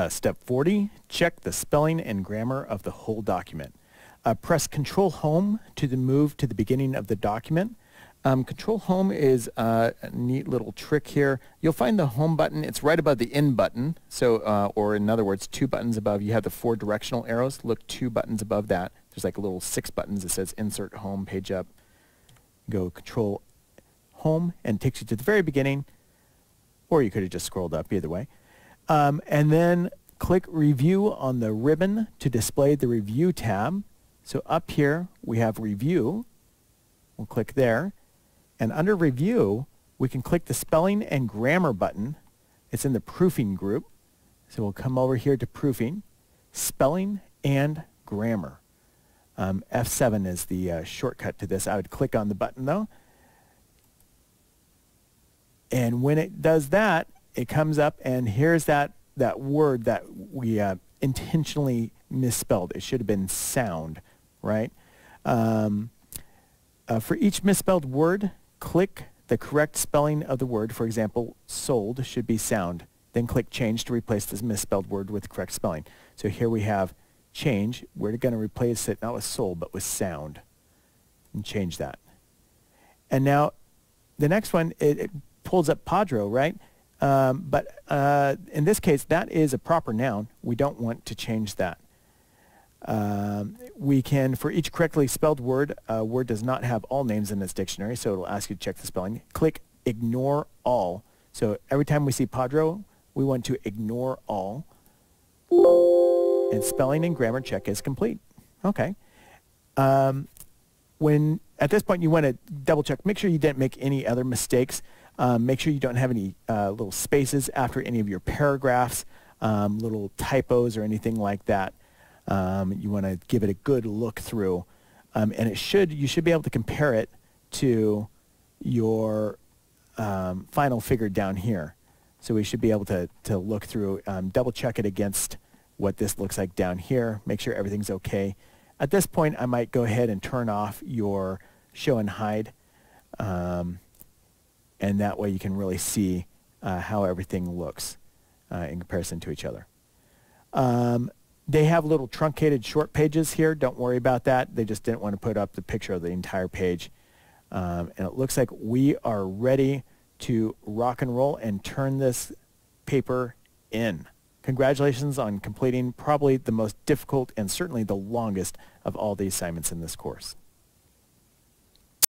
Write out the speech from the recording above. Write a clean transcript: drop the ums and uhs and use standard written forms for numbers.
Step 40, check the spelling and grammar of the whole document. Press Control Home to move to the beginning of the document. Control Home is a neat little trick here. You'll find the Home button. It's right above the In button. So, or in other words, 2 buttons above. You have the 4 directional arrows. Look 2 buttons above that. There's like a little 6 buttons that says Insert Home, Page Up. Go Control Home and it takes you to the very beginning. Or you could have just scrolled up, either way. And then click Review on the ribbon to display the Review tab. So up here we have Review. We'll click there. And under Review, we can click the Spelling and Grammar button. It's in the Proofing group. So we'll come over here to Proofing, Spelling and Grammar. F7 is the shortcut to this. I would click on the button though. And when it does that, it comes up and here's that word that we intentionally misspelled. It should have been sound, right? For each misspelled word, click the correct spelling of the word. For example, sold should be sound. Then click Change to replace this misspelled word with the correct spelling. So here we have change. We're going to replace it not with sold, but with sound. And change that. And now the next one, it pulls up Padro, right? But in this case, that is a proper noun. We don't want to change that. We can, for each correctly spelled word, Word does not have all names in its dictionary, so it'll ask you to check the spelling. Click Ignore All. So every time we see Padro, we want to ignore all. And spelling and grammar check is complete. Okay. When at this point you want to double check, make sure you didn't make any other mistakes. Make sure you don't have any little spaces after any of your paragraphs, little typos or anything like that. You want to give it a good look through, and you should be able to compare it to your final figure down here. So we should be able to look through, double check it against what this looks like down here, make sure everything's okay. At this point, I might go ahead and turn off your show and hide, and that way you can really see how everything looks in comparison to each other. They have little truncated short pages here. Don't worry about that. They just didn't want to put up the picture of the entire page. And it looks like we are ready to rock and roll and turn this paper in. Congratulations on completing probably the most difficult and certainly the longest of all the assignments in this course.